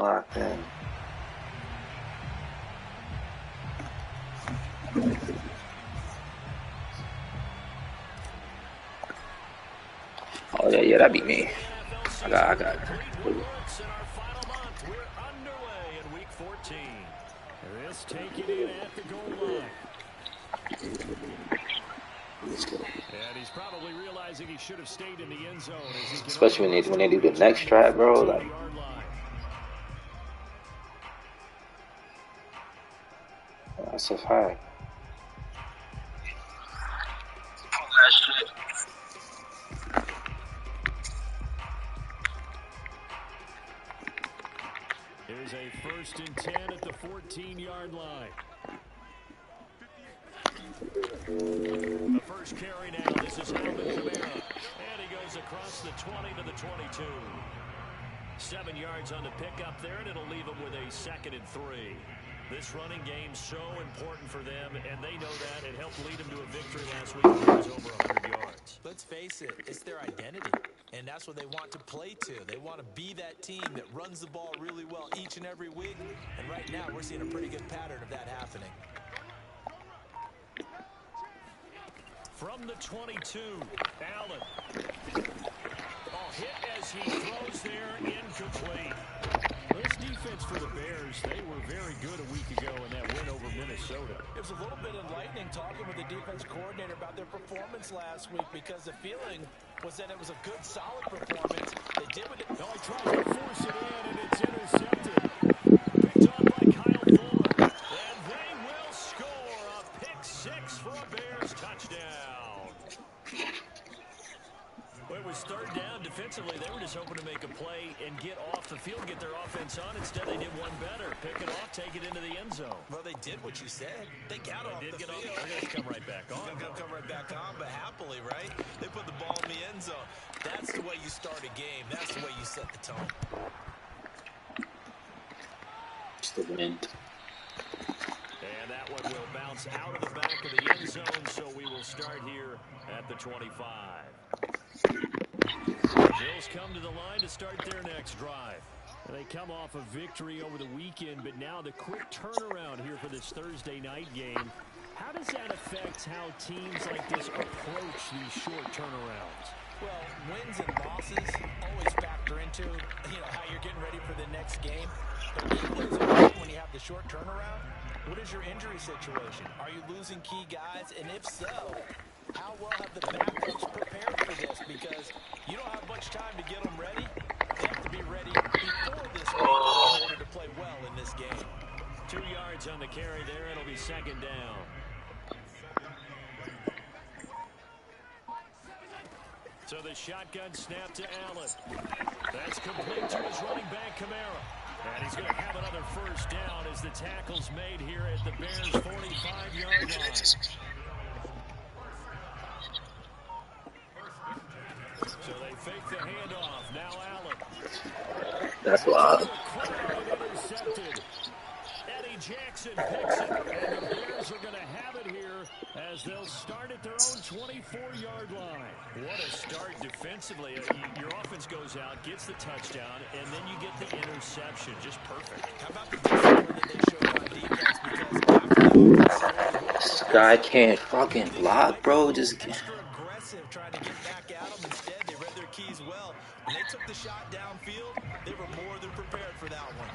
Locked in. Oh yeah, that'd be me. I got it. We're underway in week 14. This taken in at the goal line. And he's probably realizing he should have stayed in the end zone. Especially when they do the next track, bro. Like, that's a fact. Here's a 1st and 10 at the 14-yard line. The first carry now. This is Alvin Kamara. And he goes across the 20 to the 22. 7 yards on the pickup there, and it'll leave him with a 2nd and 3. This running game's so important for them, and they know that. It helped lead them to a victory last week. It was over 100 yards. Let's face it, it's their identity, and that's what they want to play to. They want to be that team that runs the ball really well each and every week, and right now we're seeing a pretty good pattern of that happening. From the 22, Allen. Oh, hit as he throws there, incomplete. This defense for the Bears, they were very good a week ago in that win over Minnesota. It was a little bit enlightening talking with the defense coordinator about their performance last week because the feeling was that it was a good, solid performance. They did what they... No, he tries to force it in, and it's intercepted. Picked off by Kyle Fuller. And they will score a pick-6 for a Bears touchdown. Well, it was 3rd down. Defensively, they were just hoping to make a play and get off the field, get their offense on. Instead, they did one better. Pick it off, take it into the end zone. Well, they did what you said. They got off the field. They're going to come right back on. They're going to come right back on, but happily, right? They put the ball in the end zone. That's the way you start a game. That's the way you set the tone. It's the wind. And that one will bounce out of the back of the end zone, so we will start here at the 25. Bills come to the line to start their next drive. They come off a victory over the weekend, but now the quick turnaround here for this Thursday night game. How does that affect how teams like this approach these short turnarounds? Well, wins and losses always factor into, how you're getting ready for the next game. But when you have the short turnaround, what is your injury situation? Are you losing key guys? And if so, how well have the backups prepared for this? Because you don't have much time to get them ready. They have to be ready before this week in order to play well in this game. 2 yards on the carry there. It'll be 2nd down. So the shotgun snap to Allen. That's complete to his running back, Kamara. And he's going to have another 1st down as the tackle's made here at the Bears' 45-yard line. So they fake the handoff. Now Allen. That's wild. Intercepted. Eddie Jackson picks it. And the Bears are going to have it here as they'll start at their own 24-yard line. What a start defensively. Your offense goes out, gets the touchdown, and then you get the interception. Just perfect. How about the discipline that they showed on defense? Because after this guy can't fucking block, bro. Just extra aggressive trying to get back at them. Instead, they read their keys well. When they took the shot downfield, they were more than prepared for that one.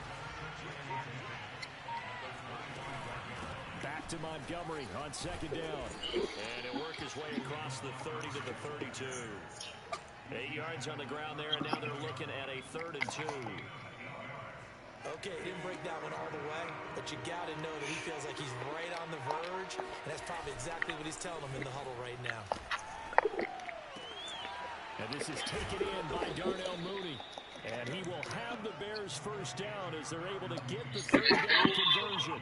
Back to Montgomery on 2nd down. And he'll work his way across the 30 to the 32. 8 yards on the ground there, and now they're looking at a 3rd and 2. Okay, didn't break that one all the way, but you got to know that he feels like he's right on the verge, and that's probably exactly what he's telling them in the huddle right now. And this is taken in by Darnell Mooney. And he will have the Bears' 1st down as they're able to get the 3rd down conversion.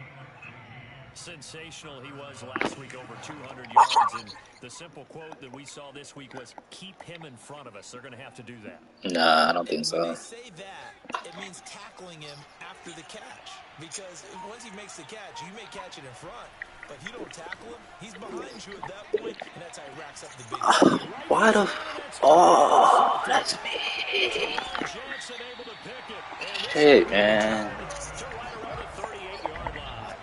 Sensational he was last week, over 200 yards. And the simple quote that we saw this week was, keep him in front of us. They're going to have to do that. Nah, I don't think so. When they say that, it means tackling him after the catch. Because once he makes the catch, you may catch it in front, but you don't tackle him, he's behind you at that point, and that's how he racks up the big play. Why the oh, that's me. Johnson able to pick it, and this Shit, man. to right around the 38-yard line.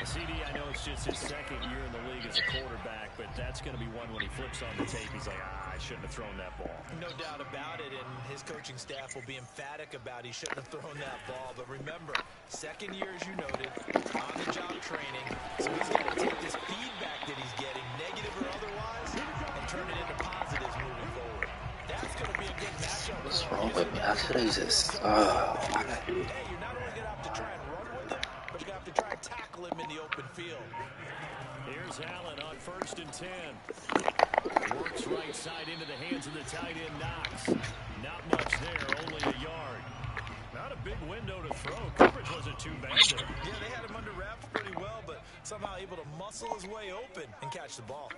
CD, I know it's just his second year in the league as a quarterback, but that's going to be one when he flips on the tape. He's like, I shouldn't have thrown that ball. No doubt about it, and his coaching staff will be emphatic about he shouldn't have thrown that ball. But remember, second year, as you noted, on-the-job training. So he's got to take this feedback that he's getting, negative or otherwise, and turn it into positives moving forward. That's going to be a good matchup. What's wrong with me? I should have just, why did I do that? Hey, you're not only going to have to try and run with him, but you're going to have to try and tackle him in the open field. Here's Allen on 1st and 10. Works right side into the hands of the tight end Knox. Not much there, only a yard. Not a big window to throw. Coverage wasn't too bad there. Yeah, they had him under wraps pretty well, but somehow able to muscle his way open and catch the ball.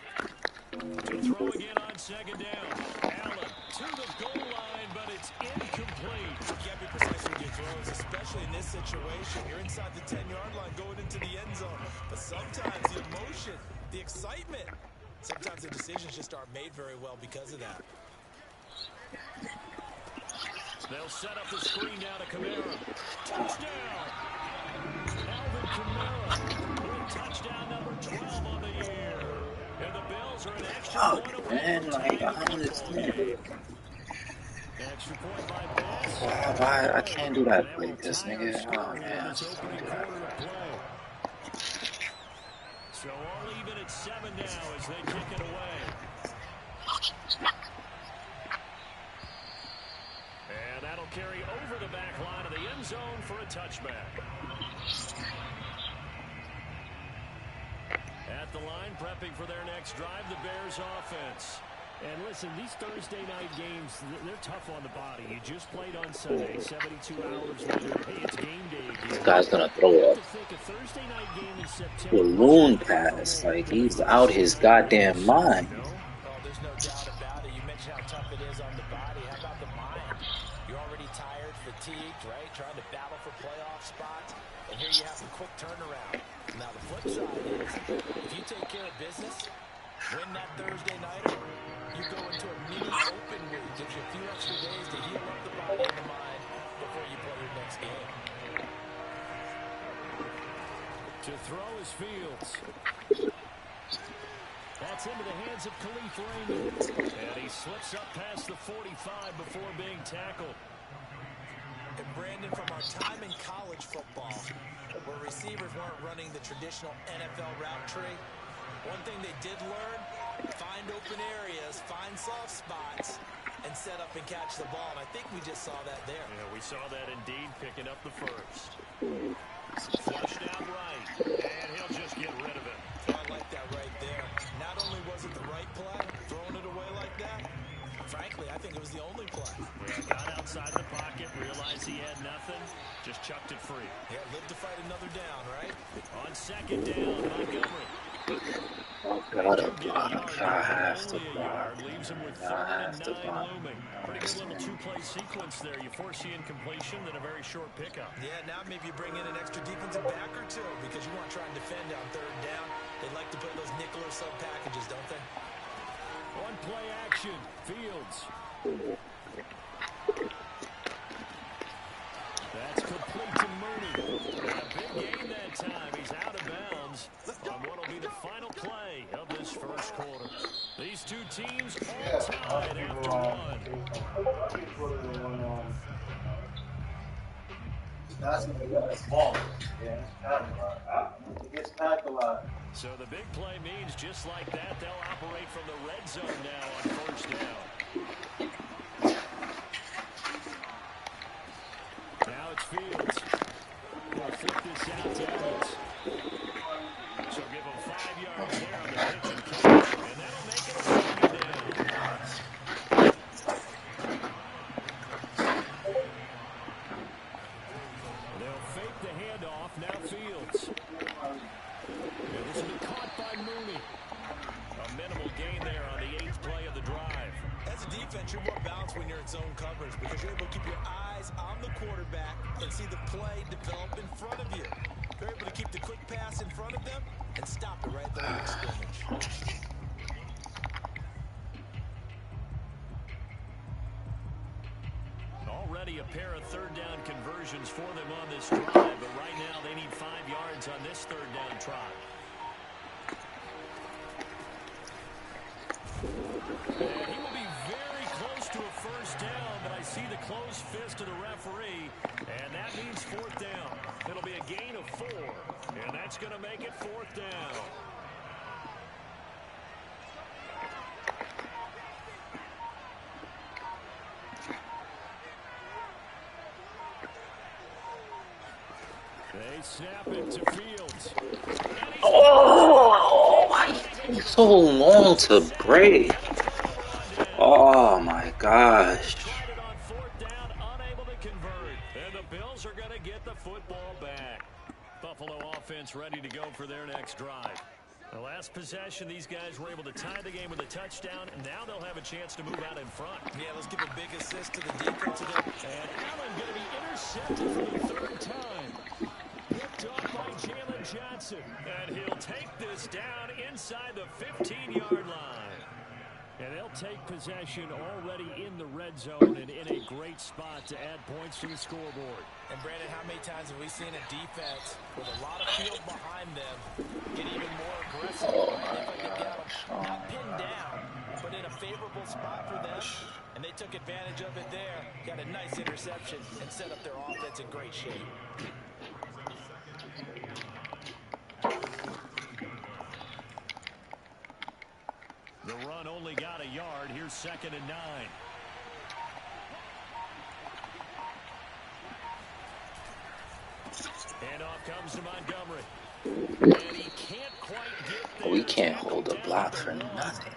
To throw again on 2nd down. Allen to the goal line, but it's incomplete. You can't be precise with your throws, especially in this situation. You're inside the 10-yard line going into the end zone. But sometimes the emotion, the excitement, sometimes the decisions just aren't made very well because of that. They'll set up the screen down to Kamara. Touchdown! Alvin Kamara. Touchdown number 12 on the year. And the Bills are an extra point away. Man, like, I don't understand. Extra point by Bass. Why I can't do that like this, nigga? Oh, man. So all even at 7 now as they kick it away. And that'll carry over the back line of the end zone for a touchback. At the line, prepping for their next drive, the Bears offense. And listen, these Thursday night games, they're tough on the body. You just played on Sunday, 72 hours later. Hey, it's game day again. This guy's gonna throw a balloon pass. Like, he's out his goddamn mind. Oh, there's no doubt about it. You mentioned how tough it is on the body. How about the mind? You're already tired, fatigued, right? Trying to battle for playoff spots. And here you have a quick turnaround. Now, the flip side is, if you take care of business, win that Thursday nighter, you go into a mini open week. Gives you a few extra days to heal up the body and the mind before you play your next game. To throw is Fields. That's into the hands of Khalif Raymond. And he slips up past the 45 before being tackled. And Brandon, from our time in college football, where receivers weren't running the traditional NFL route tree, one thing they did learn, find open areas, find soft spots, and set up and catch the ball. And I think we just saw that there. Yeah, we saw that indeed, picking up the first. Flushed out right, and he'll just get rid of it. Oh, I like that right there. Not only was it the right play, throwing it away like that, frankly, I think it was the only play. Yeah, got outside the pocket, realized he had nothing, just chucked it free. Yeah, live to fight another down, right? On 2nd down, Montgomery. Gotta block. I have to block. Leaves him with I 3rd have and to 9 block. looming. Pretty good little two-play sequence there. You force the incompletion, then a very short pickup. Yeah, now maybe you bring in an extra defensive back or two because you want to try and defend on 3rd down. They like to play those nickel or sub packages, don't they? On play action, Fields. That's complete to Mooney. A big game that time. He's out of bounds on what will be the final play of this first quarter. These two teams all tied after one. So the big play means just like that, they'll operate from the red zone now on 1st down. Now it's Fields. They'll flip this out to Evans. So give him 5 yards there on the pitch and kick. And that'll make it a 2nd down. They'll fake the handoff. Now Fields. And this will be caught by Mooney. A minimal gain there on the 8th play of the drive. As a defense, you're more balanced when you're in zone coverage because you're able to keep your eyes on the quarterback and see the play develop in front of you. If you're able to keep the quick pass in front of them, and stop it right at the line of scrimmage. Already a pair of third down conversions for them on this drive, but right now they need 5 yards on this third down try. And he will be very close to a first down, but I see the closed fist of the referee, and that means fourth down. It'll be a gain of 4, and that's going to make it fourth down. They snap it to Fields. Oh, why take so long to break? Oh my gosh. On fourth down, unable to convert. And the Bills are going to get the football back. Buffalo offense ready to go for their next drive. The last possession, these guys were able to tie the game with a touchdown, and now they'll have a chance to move out in front. Yeah, let's give a big assist to the defense today. And Allen going to be intercepted for the third time. Picked off by Jalen Johnson. And he'll take this down inside the 15-yard line. And they'll take possession already in the red zone and in a great spot to add points to the scoreboard. And Brandon, how many times have we seen a defense with a lot of field behind them get even more aggressive? Right? They got them not pinned down, but in a favorable spot for them. And they took advantage of it there. Got a nice interception and set up their offense in great shape. The run only got a yard. Here's 2nd and 9. And off comes to Montgomery. And he can't quite get there. We can't hold a block for nothing.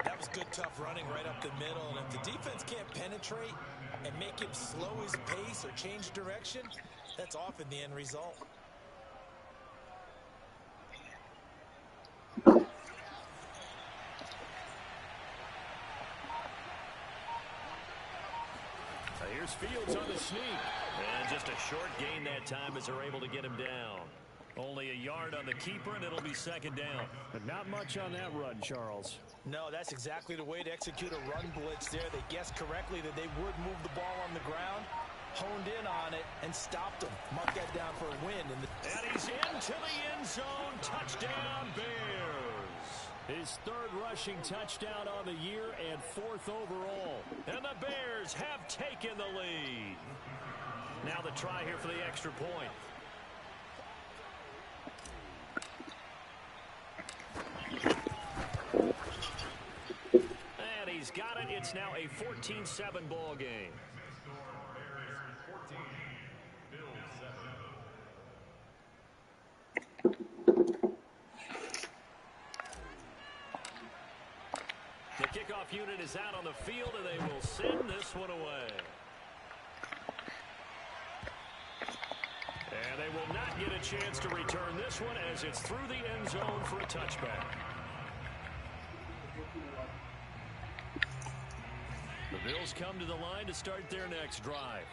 That was good, tough running right up the middle. And if the defense can't penetrate and make him slow his pace or change direction, that's often the end result. Here's Fields on the sneak. And just a short gain that time as they're able to get him down. Only a yard on the keeper, and it'll be 2nd down. But not much on that run, Charles. No, that's exactly the way to execute a run blitz there. They guessed correctly that they would move the ball on the ground, honed in on it, and stopped them. Mark that down for a win. And he's into the end zone. Touchdown, Bears. His 3rd rushing touchdown on the year and 4th overall. And the Bears have taken the lead. Now the try here for the extra point. And he's got it. It's now a 14-7 ball game. The kickoff unit is out on the field, and they will send this one away. And they will not get a chance to return this one as it's through the end zone for a touchback. The Bills come to the line to start their next drive.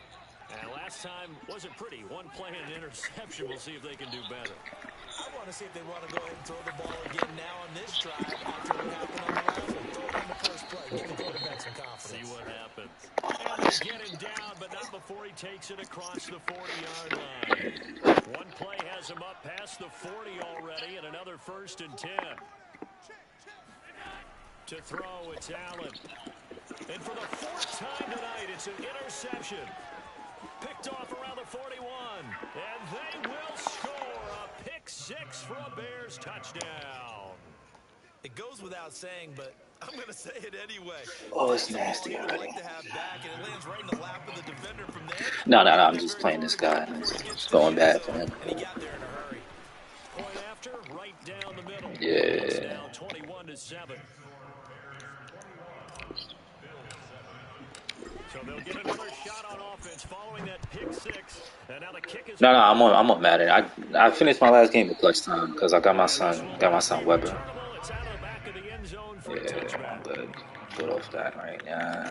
And last time wasn't pretty. One play and an interception. We'll see if they can do better. I want to see if they want to go ahead and throw the ball again now on this drive after what happened on the last one. Throw it on the first play. Give the quarterback some confidence. See what happens. And they get him down, but not before he takes it across the 40-yard line. One play has him up past the 40 already, and another 1st and 10. To throw, it's Allen. And for the 4th time tonight, it's an interception. Picked off around the 41. And they will score a pick 6 for a Bears touchdown. It goes without saying, but I'm going to say it anyway. Oh, it's nasty already. Like to have back, and it lands right in the lap of the defender from there. No, I'm just playing this guy. It's going bad for him. And he got there in a hurry. Point after, right down the middle. Yeah. It's now 21-7. So they'll get another shot on offense following that pick 6. And now the kick is No, I'm on Madden. I finished my last game at clutch time because I got my son Weber. Yeah, I'm good off that right now.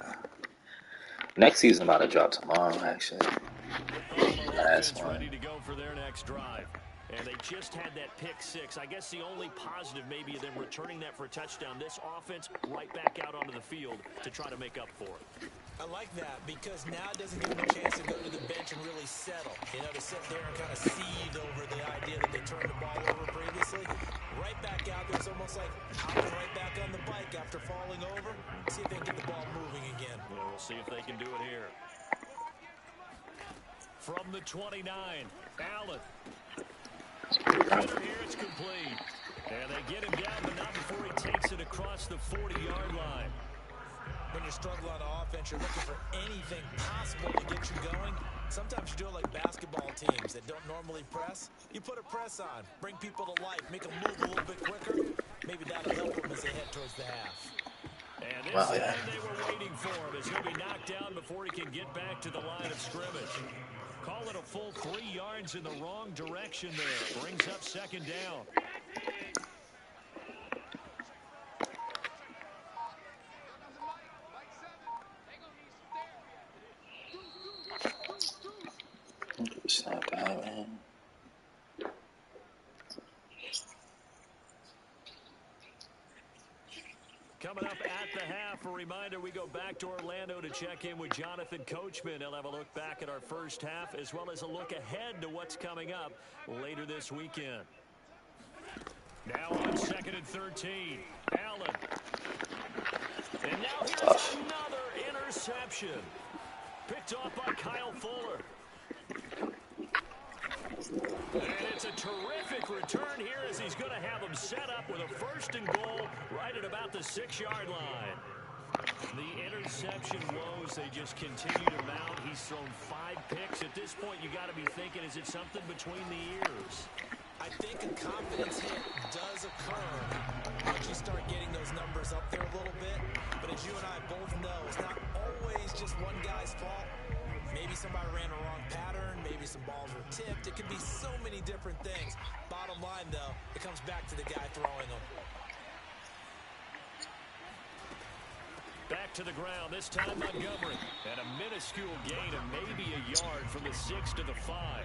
Next season about to drop tomorrow, actually. Last one. Ready to go for their next drive. And they just had that pick six. I guess the only positive maybe of them returning that for a touchdown. This offense right back out onto the field to try to make up for it. I like that because now it doesn't give them a chance to go to the bench and really settle. You know, to sit there and kind of seethe over the idea that they turned the ball over previously. Right back out there. It's almost like hopping right back on the bike after falling over. See if they can get the ball moving again. Yeah, we'll see if they can do it here. From the 29, Allen. Here it's complete. And they get him down, but not before he takes it across the 40-yard line. When you struggle on offense, you're looking for anything possible to get you going. Sometimes you do it like basketball teams that don't normally press. You put a press on, bring people to life, make them move a little bit quicker. Maybe that'll help them as they head towards the half. And this time they were waiting for him as he'll be knocked down before he can get back to the line of scrimmage. Call it a full 3 yards in the wrong direction there. Brings up second down. Snap that, man. Coming up at the half, a reminder, we go back to Orlando to check in with Jonathan Coachman. He'll have a look back at our first half as well as a look ahead to what's coming up later this weekend. Now on 2nd and 13, Allen. And now here's another interception. Picked off by Kyle Fuller. And it's a terrific return here as he's going to have him set up with a 1st and goal right at about the 6-yard line. The interception woes, they just continue to mount. He's thrown 5 picks. At this point, you got to be thinking, is it something between the ears? I think a confidence hit does occur once you start getting those numbers up there a little bit. But as you and I both know, it's not always just one guy's fault. Maybe somebody ran a wrong pattern. Maybe some balls were tipped. It could be so many different things. Bottom line, though, it comes back to the guy throwing them. Back to the ground, this time Montgomery. And a minuscule gain of maybe a yard from the 6 to the 5.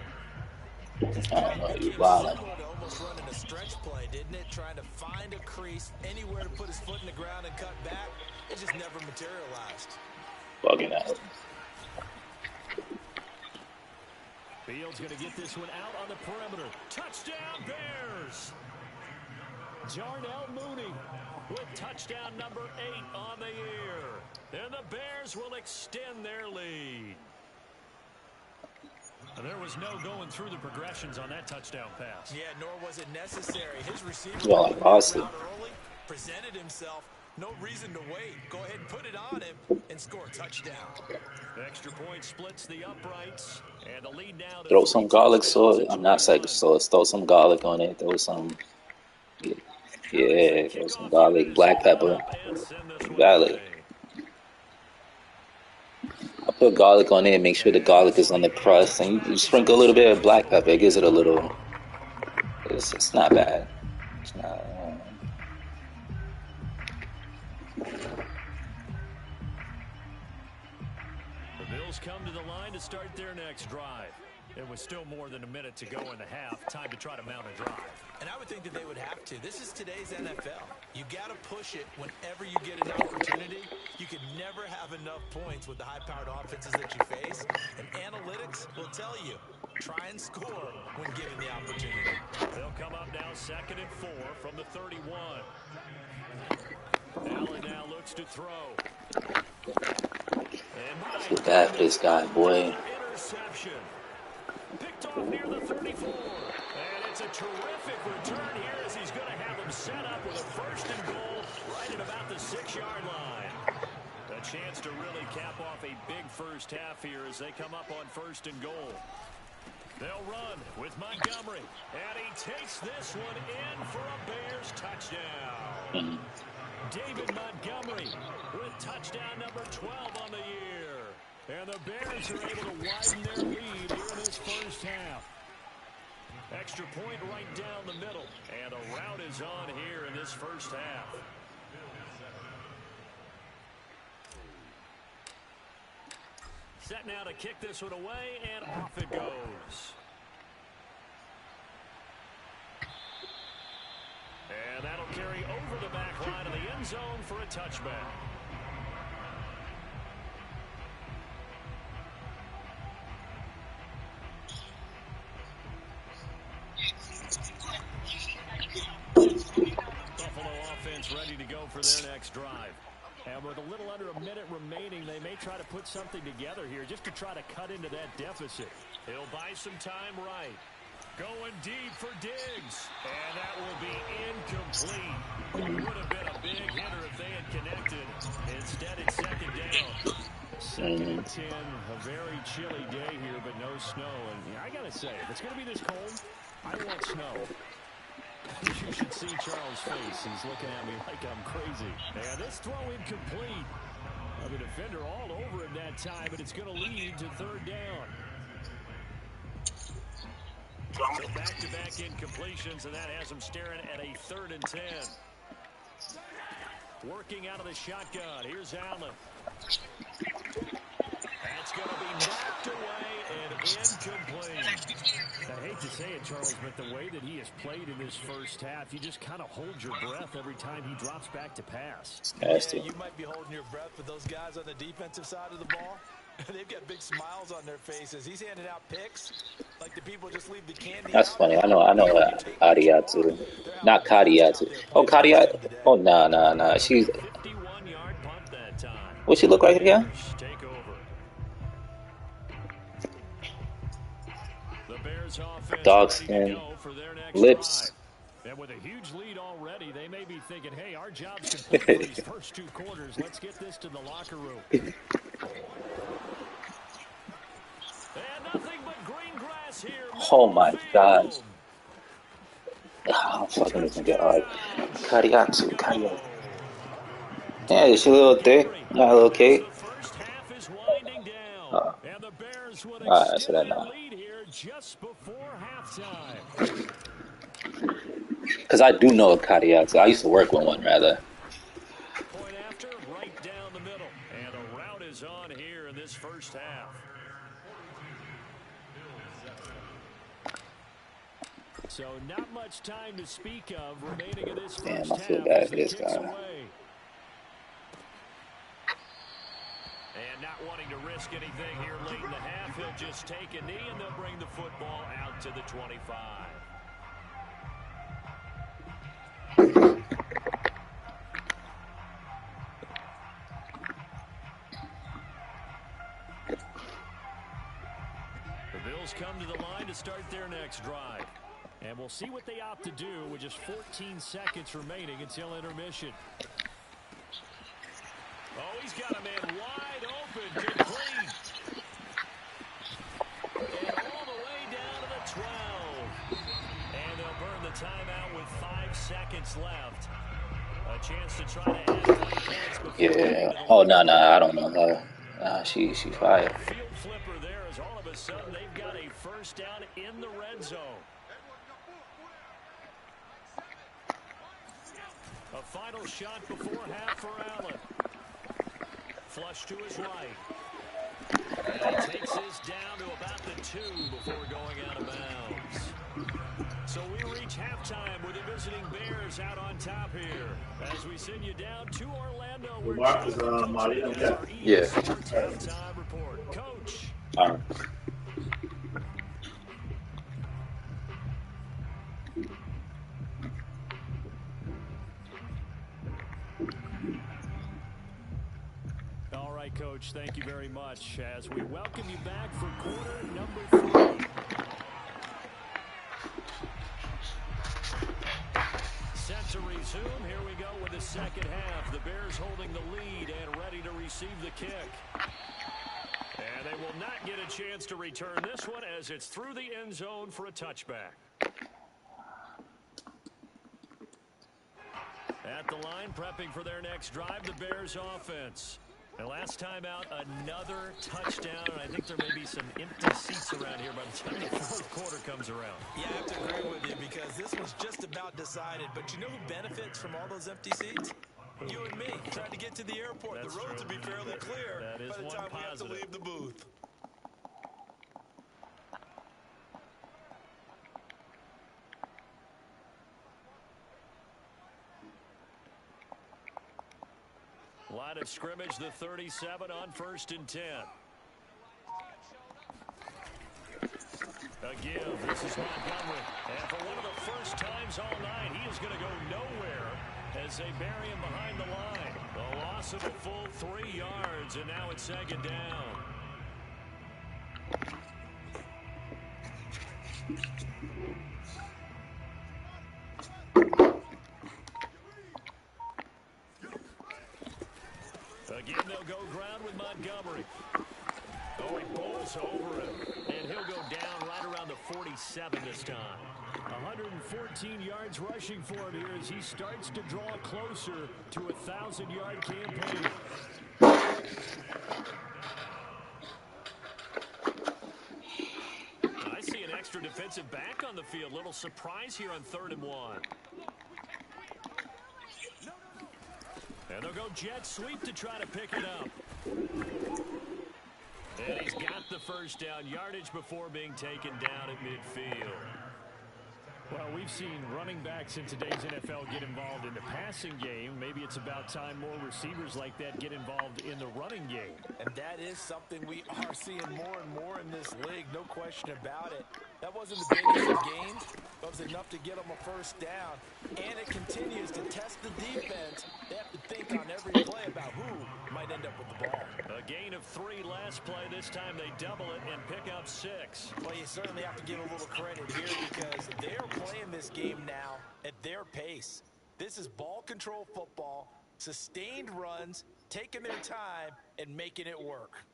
Wow. Almost running a stretch play, didn't it? Trying to find a crease, anywhere to put his foot in the ground and cut back. It just never materialized. Bugging out. Fields going to get this one out on the perimeter. Touchdown, Bears! Jarnell Mooney with touchdown number 8 on the year. And the Bears will extend their lead. And there was no going through the progressions on that touchdown pass. Yeah, nor was it necessary. His receiver early, presented himself. No reason to wait. Go ahead and put it on him and score a touchdown. Extra point splits the uprights. And the lead now. Throw some garlic sauce. I'm not second sauce. Throw some garlic on it. Throw some, throw some garlic, black pepper, garlic. I put garlic on it. Make sure the garlic is on the crust, and you sprinkle a little bit of black pepper. It gives it a little. It's not bad. It's not. The Bills come to the line to start their next drive. It was still more than a minute to go in the half. Time to try to mount a drive. And I would think that they would have to. This is today's NFL. You got to push it whenever you get an opportunity. You can never have enough points with the high-powered offenses that you face. And analytics will tell you, try and score when given the opportunity. They'll come up now 2nd and 4 from the 31. Allen now looks to throw. Look at this guy, boy. Interception. Picked off near the 34. And it's a terrific return here as he's going to have him set up with a 1st and goal right at about the 6-yard line. A chance to really cap off a big first half here as they come up on 1st and goal. They'll run with Montgomery. And he takes this one in for a Bears touchdown. David Montgomery with touchdown number 12 on the year. And the Bears are able to widen their lead here in this first half. Extra point right down the middle. And a rout is on here in this first half. Set now to kick this one away, and off it goes. zone for a touchback. Buffalo offense ready to go for their next drive. And with a little under a minute remaining, they may try to put something together here just to try to cut into that deficit. He'll buy some time right. Going deep for Diggs. And that will be incomplete. Would have been a big hitter if they had connected. Instead, it's second down. Second and 10, a very chilly day here, but no snow. And I got to say, if it's going to be this cold, I want snow. You should see Charles' face. He's looking at me like I'm crazy. And this throw incomplete. The defender all over him that time, but it's going to lead to third down. So back-to-back incompletions, and that has him staring at a 3rd and 10. Working out of the shotgun. Here's Allen. That's going to be knocked away and incomplete. I hate to say it, Charles, but the way that he has played in this first half, you just kind of hold your breath every time he drops back to pass. Yeah, you might be holding your breath, but those guys on the defensive side of the ball, they've got big smiles on their faces. He's handing out picks like the people just leave the candy. That's funny. I know Adiatu. Not Kadiatu. Oh, Kadiatu. Oh, nah. She's... 51-yard punt that time. What she look like again? Take over. The Bears offense Dog ready to skin. go for their next Lips. drive. And with a huge lead already, they may be thinking, hey, our job's complete for these first 2 quarters. Let's get this to the locker room. And nothing but green grass here. Oh my God. I'm fucking this nigga hard. Kadiatu. Yeah, she a little thick. Not a little cake. The first half is winding down. And the Bears would Alright, extend that their now. lead here just before halftime. Because I do know a Kadiatu. I used to work with one, rather. Point after, right down the middle. And a route is on here in this first half. So not much time to speak of remaining in this first Damn, I feel half bad as for the this kick's guy. away. And not wanting to risk anything here late in the half, he'll just take a knee and they'll bring the football out to the 25. The Bills come to the line to start their next drive. And we'll see what they opt to do with just 14 seconds remaining until intermission. Oh, he's got a man wide open, complete. And all the way down to the 12. And they'll burn the timeout with 5 seconds left. A chance to try to add 3 points before Yeah. Oh, no, I don't know her. Nah, she fired. Field flipper there as all of a sudden they've got a first down in the red zone. A final shot before half for Allen. Flush to his right. And he takes this down to about the 2 before going out of bounds. So we reach halftime with the visiting Bears out on top here. As we send you down to Orlando, where Jonathan Coachman has our EA Sports halftime report. Coach. All right. All right, Coach, thank you very much as we welcome you back for quarter number 3. Set to resume. Here we go with the second half. The Bears holding the lead and ready to receive the kick. And they will not get a chance to return this one as it's through the end zone for a touchback. At the line, prepping for their next drive, the Bears offense. And last time out, another touchdown, and I think there may be some empty seats around here by the time the fourth quarter comes around. Yeah, I have to agree with you because this was just about decided. But you know who benefits from all those empty seats? You and me. Trying to get to the airport. That's the roads true. will be fairly clear That is by the one time we have to positive. leave the booth. Line of scrimmage, the 37 on 1st and 10. A give. This is Montgomery. And for one of the first times all night, he is going to go nowhere as they bury him behind the line. A loss of a full 3 yards, and now it's 2nd down. Again, they'll go ground with Montgomery. Oh, he bowls over him, and he'll go down right around the 47 this time. 114 yards rushing for him here as he starts to draw closer to a 1,000-yard campaign. I see an extra defensive back on the field. Little surprise here on 3rd and 1. And they'll go jet sweep to try to pick it up. And he's got the first down, yardage before being taken down at midfield. Well, we've seen running backs in today's NFL get involved in the passing game. Maybe it's about time more receivers like that get involved in the running game. And that is something we are seeing more and more in this league, no question about it. That wasn't the biggest of gains, but it was enough to get them a first down. And it continues to test the defense. They have to think on every play about who might end up with the ball. A gain of 3 last play. This time they double it and pick up 6. Well, you certainly have to give a little credit here because they're playing this game now at their pace. This is ball control football, sustained runs, taking their time, and making it work.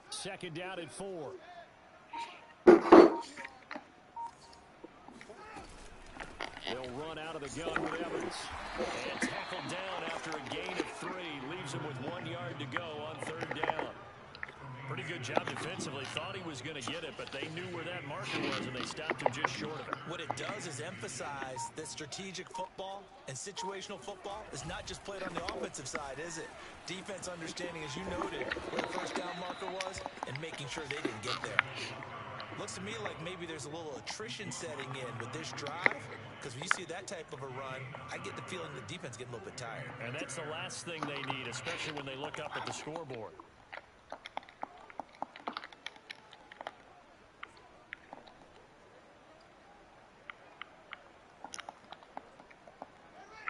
2nd down at 4. They'll run out of the gun with Evans. And tackled down after a gain of 3. Leaves him with 1 yard to go on 3rd down. Pretty good job defensively. Thought he was going to get it, but they knew where that marker was, and they stopped him just short of it. What it does is emphasize that strategic football and situational football is not just played on the offensive side, is it? Defense understanding, as you noted, where the first down marker was and making sure they didn't get there. Looks to me like maybe there's a little attrition setting in with this drive, because when you see that type of a run, I get the feeling the defense getting a little bit tired. And that's the last thing they need, especially when they look up at the scoreboard.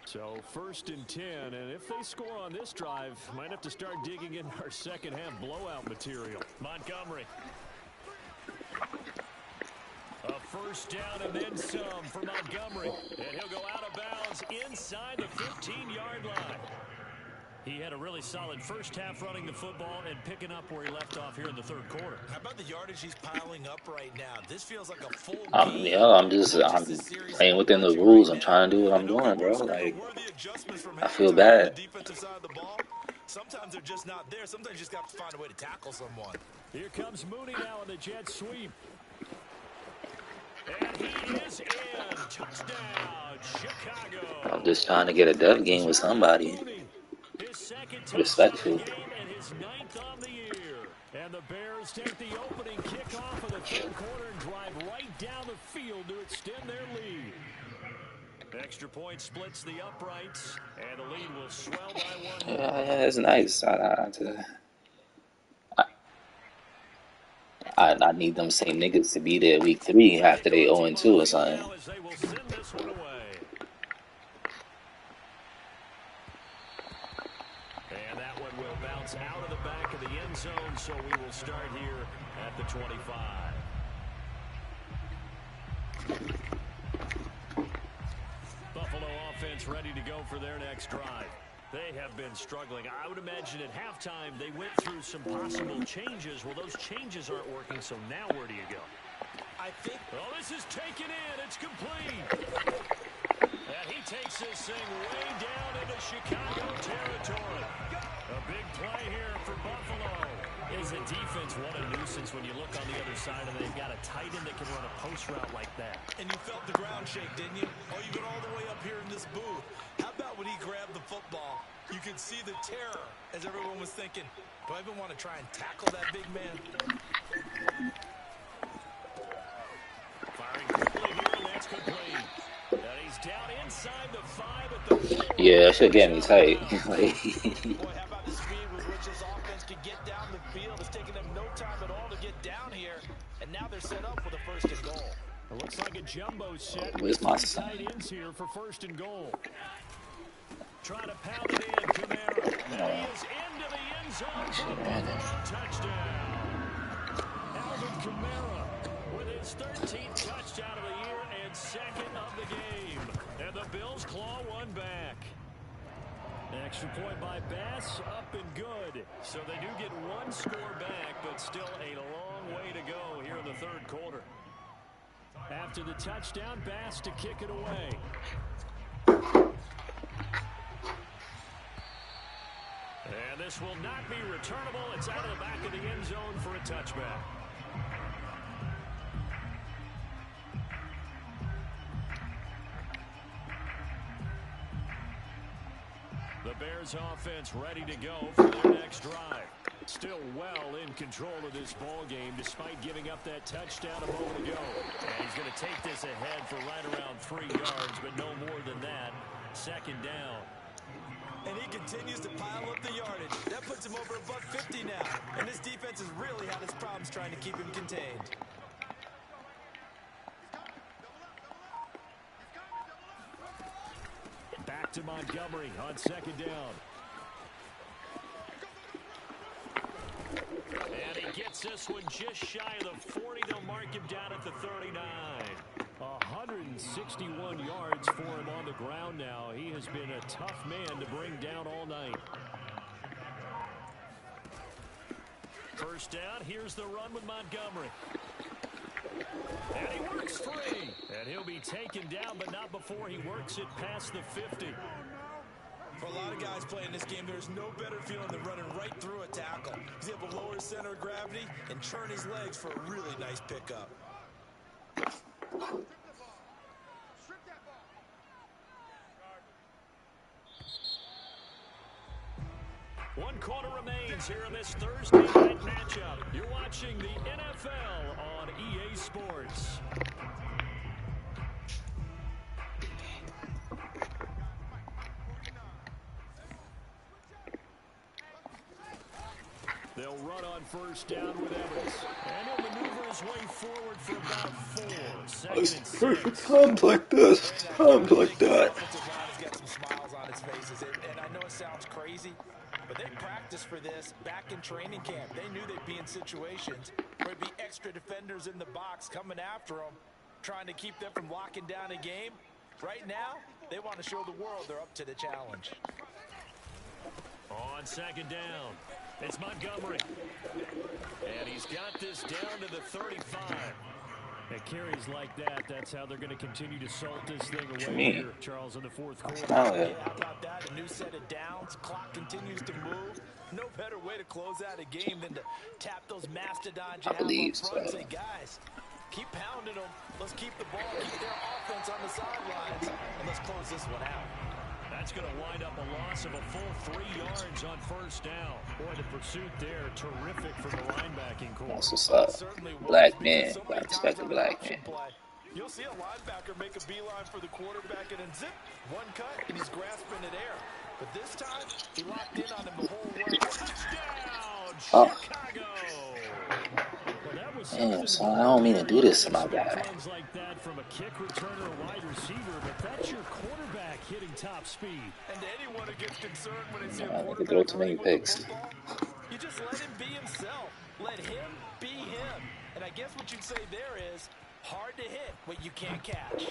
So 1st and 10, and if they score on this drive, might have to start digging in our second half blowout material. Montgomery. A first down and then some for Montgomery. And he'll go out of bounds inside the 15-yard line. He had a really solid first half running the football and picking up where he left off here in the 3rd quarter. How about the yardage he's piling up right now? This feels like a full game. Yeah, I'm playing within the rules. I'm trying to do what I'm doing, bro. Like, I feel bad. Sometimes they're just not there. Sometimes you just have to find a way to tackle someone. Here comes Mooney now on the jet sweep. And he is in. Touchdown, Chicago. I'm just trying to get a dev game with somebody. Respectful. And his 9th on the year. And the Bears take the opening kickoff of the 3rd quarter and drive right down the field to extend their lead. Extra point splits the uprights, and the lead will swell by 1. Yeah, that's nice. I need them same niggas to be there week 3 after they 0-2 or something. They will send this one away. And that one will bounce out of the back of the end zone, so we will start here at the 25. Buffalo offense ready to go for their next drive. They have been struggling. I would imagine at halftime they went through some possible changes. Well, those changes aren't working, so now where do you go? I think... Oh, this is taken in. It's complete. And he takes this thing way down into Chicago territory. A big play here for Buffalo. Is a defense what a nuisance when you look on the other side and they've got a tight end that can run a post route like that. And you felt the ground shake, didn't you? Oh, you've been all the way up here in this booth. How about when he grabbed the football? You could see the terror as everyone was thinking, do I even want to try and tackle that big man? Firing quickly here, and that's complete. And he's down inside the 5 at Yeah, that should get me tight. Like, Boy, how about the speed with which this offense can get down the field? It's taking them no time at all to get down here. And now they're set up with a 1st and goal. It looks like a jumbo set where's with my 2 son? tight ends here for 1st and goal. Trying to pound it in, Kamara. And he is into the end zone for a Buffalo touchdown. Alvin Kamara with his 13th touchdown of the year and 2nd of the game. And the Bills claw one back. An extra point by Bass, up and good. So they do get 1 score back, but still a long way to go here in the 3rd quarter. After the touchdown, Bass to kick it away. And this will not be returnable. It's out of the back of the end zone for a touchback. The Bears offense ready to go for their next drive. Still well in control of this ball game despite giving up that touchdown a moment ago. And he's going to take this ahead for right around 3 yards, but no more than that. 2nd down. And he continues to pile up the yardage. That puts him over above 50 now. And this defense has really had its problems trying to keep him contained. Back to Montgomery on 2nd down. And he gets this one just shy of the 40. They'll mark him down at the 39. 161 yards for him on the ground now. He has been a tough man to bring down all night. 1st down. Here's the run with Montgomery. And he works free. And he'll be taken down, but not before he works it past the 50. For a lot of guys playing this game, there's no better feeling than running right through a tackle. He's able to lower his center of gravity and churn his legs for a really nice pickup. 1 quarter remains here in this Thursday night matchup. You're watching the NFL on EA Sports. They'll run on 1st down with Evans. And he'll maneuver his way forward for about 4. 2nd and 6. Times like this, times like that. He's got some smiles on his faces. And I know it sounds crazy, but they practiced for this back in training camp. They knew they'd be in situations where there'd be extra defenders in the box coming after them, trying to keep them from locking down a game. Right now, they want to show the world they're up to the challenge. On 2nd down, it's Montgomery. And he's got this down to the 35. At carries like that, that's how they're going to continue to salt this thing away here, Charles, in the 4th quarter. Yeah, how about that? A new set of downs. Clock continues to move. No better way to close out a game than to tap those mastodons you have up front and say, guys, keep pounding them. Let's keep the ball, keep their offense on the sidelines, and let's close this one out. That's going to wind up a loss of a full 3 yards on 1st down. Boy, the pursuit there, terrific from the linebacking core. That's what's up. Black man. I respect the black man. You'll see a linebacker make a beeline for the quarterback and then zip, one cut, and he's grasping at air. But this time, he locked in on him the whole way. Touchdown, Chicago! Damn, son, I don't mean to do this to my guy. Like that from a kick returner or wide receiver, but that's your quarterback hitting top speed. And anyone who gets concerned when they see a I think they quarterback throw too many picks. you just let him be himself. Let him be him. And I guess what you'd say there is hard to hit what you can't catch.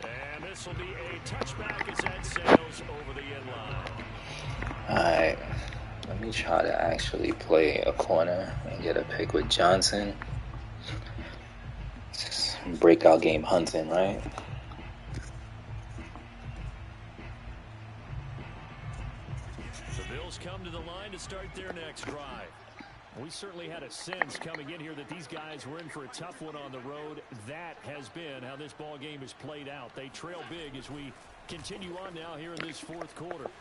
And this will be a touchback as that sails over the end line. Alright, let me try to actually play a corner and get a pick with Johnson. Breakout game hunting, right? The Bills come to the line to start their next drive. We certainly had a sense coming in here that these guys were in for a tough one on the road. That has been how this ball game has played out. They trail big as we continue on now here in this 4th quarter.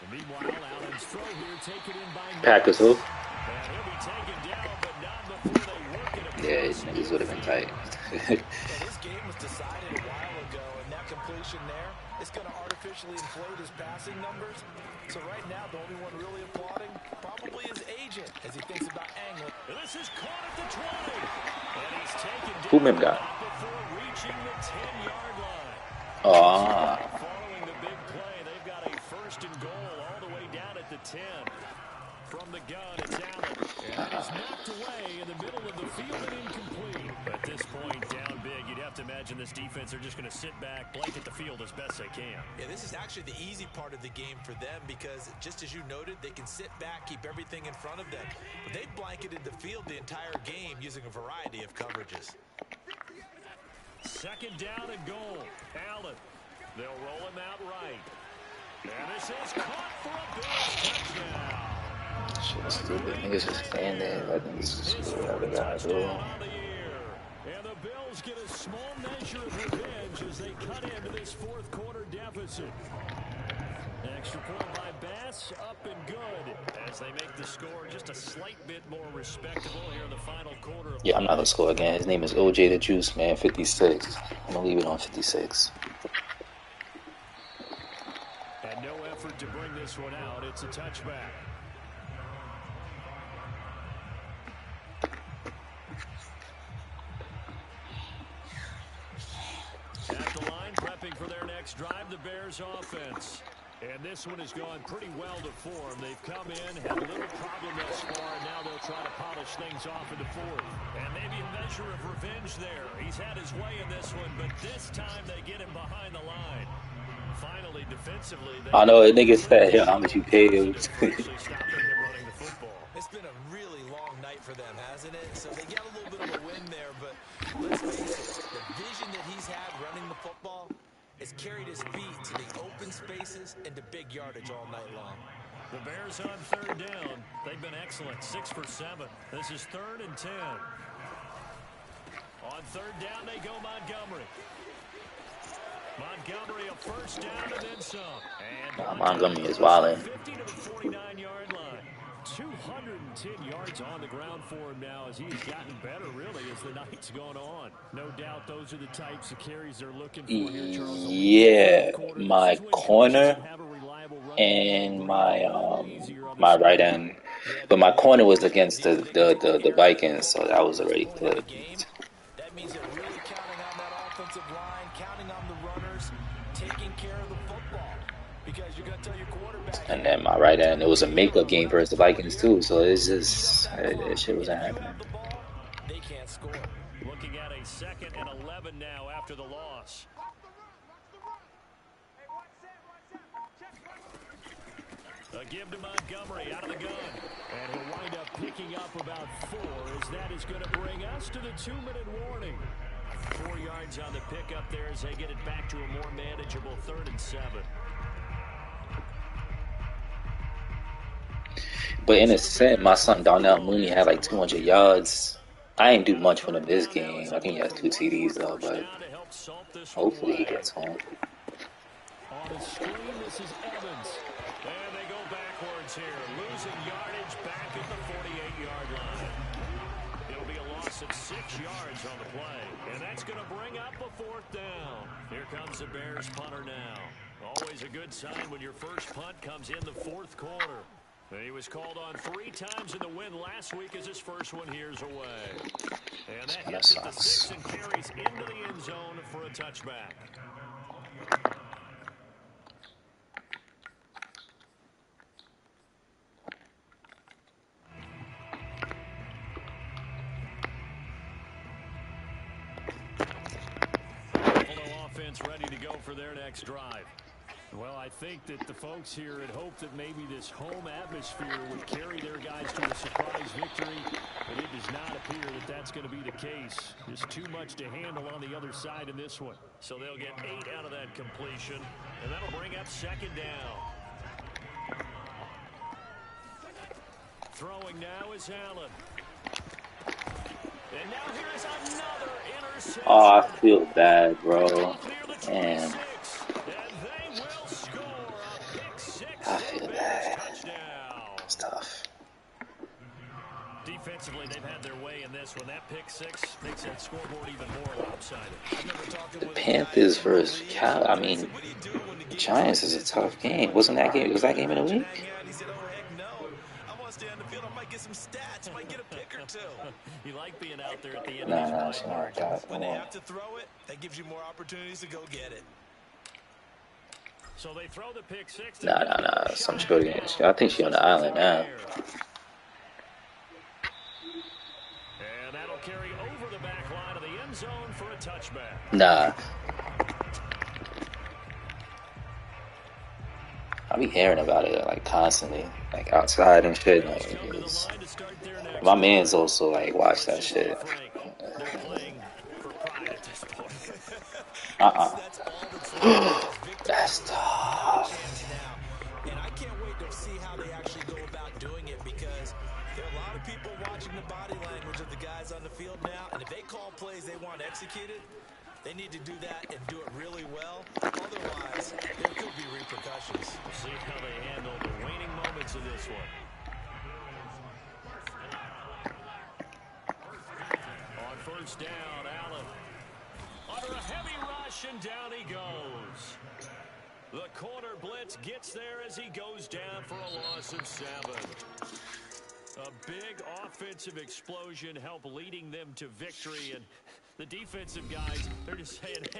And meanwhile, Allen's throw here taken in by Packers hook. And he'll be taken down, but not before they work it. Yeah, these niggas would have been tight. Well, this game was decided a while ago, and that completion there is going to artificially inflate his passing numbers. So right now, the only one really applauding probably his agent as he thinks about angling. This is caught at the 20. And he's taken Who down, Mim but got? not before reaching the 10-yard line. Oh, Following the big play, they've got a first and goal all the way down at the 10. From the gun, it's Allen. And it is knocked away in the middle of the field and incomplete. At this point, down big, you'd have to imagine this defense are just going to sit back, blanket the field as best they can. Yeah, this is actually the easy part of the game for them because, just as you noted, they can sit back, keep everything in front of them. But they've blanketed the field the entire game using a variety of coverages. Second down and goal. Allen. They'll roll him out right. And this is caught for a Bills touchdown. shit, stupid. Niggas just stand there. Let them just do whatever they gotta do. On the year. And the Bills get a small measure of revenge as they cut into this fourth quarter deficit. Extra point by Bass, up and good as they make the score just a slight bit more respectable here in the final quarter. Yeah, I'm not gonna score again. His name is OJ the Juice, man. 56. I'm gonna leave it on 56. And no effort to bring this one out. It's a touchback. At the line, prepping for their next drive, the Bears offense. And this one has gone pretty well to form. They've come in, had a little problem thus far, and now they'll try to polish things off in the fourth. And maybe a measure of revenge there. He's had his way in this one, but this time they get him behind the line. Finally, defensively, I know a nigga said, "Yo, how much you pay him?" It's been a really long night for them, hasn't it? So they get a little bit of a win there, but let's face it, the vision that he's had running the football has carried his feet to the open spaces and to big yardage all night long. The Bears on third down. They've been excellent, 6 for 7. This is 3rd and 10. On third down, they go Montgomery. Montgomery a first down and then some. And Montgomery is wildin'. 50 to the 49-yard line. 210 yards on the ground for him now as he's gotten better, really, as the night's gone on. No doubt those are the types of carries they're looking for here, Charles. Yeah, my corner and my right end, but my corner was against the Vikings, so that was already good. That means they're really counting on that offensive line, counting on the runners, taking care of the football. Because you're going to tell your quarterback. And then my right end, it was a makeup game versus the Vikings too, so it's just that shit wasn't happening. They can't score. Looking at a 2nd and 11 now after the loss. A give to Montgomery out of the gun. And he'll wind up picking up about 4 as that is going to bring us to the 2-minute warning. 4 yards on the pickup there as they get it back to a more manageable 3rd and 7. But in a sense, my son Darnell Mooney had like 200 yards. I ain't do much for him this game. I think he has 2 TDs though, but hopefully he gets home. On the screen, this is Evans. And they go backwards here, losing yardage back at the 48-yard line. It'll be a loss of 6 yards on the play. And that's going to bring up a 4th down. Here comes the Bears punter now. Always a good sign when your first punt comes in the 4th quarter. He was called on 3 times in the win last week as his first one here's away. And that hits at the 6 and carries into the end zone for a touchback. Buffalo offense ready to go for their next drive. Well, I think that the folks here had hoped that maybe this home atmosphere would carry their guys to a surprise victory, but it does not appear that that's going to be the case. Just too much to handle on the other side in this one. So they'll get 8 out of that completion, and that'll bring up 2nd down. Throwing now is Allen. And now here's another interception. Oh, I feel bad, bro. Damn. I feel bad. It's tough. defensively, they've had their way in this one. That pick six makes that scoreboard even more lopsided. The Panthers versus Cal. I mean, the Giants is a tough game. Wasn't that game? Was that game in a week? You like being out there at the end Nah, of nah, these it's play not like that. When they have to throw it, that gives you more opportunities to go get it. So they throw the pick six. Nah. Some short games. I think she's on the island now. And that'll carry over the back line of the end zone for a touchback. Nah. I be hearing about it like constantly, like outside and shit. Like, my man's also like watch that shit. That's tough. And I can't wait to see how they actually go about doing it, because there are a lot of people watching the body language of the guys on the field now, and if they call plays they want executed, they need to do that and do it really well. Otherwise, there could be repercussions. We'll see how they handle the waning moments of this one. On first down, Allen. Under a heavy rush, and down he goes. The corner blitz gets there as he goes down for a loss of 7. A big offensive explosion helped leading them to victory, and the defensive guys, they're just saying, hey,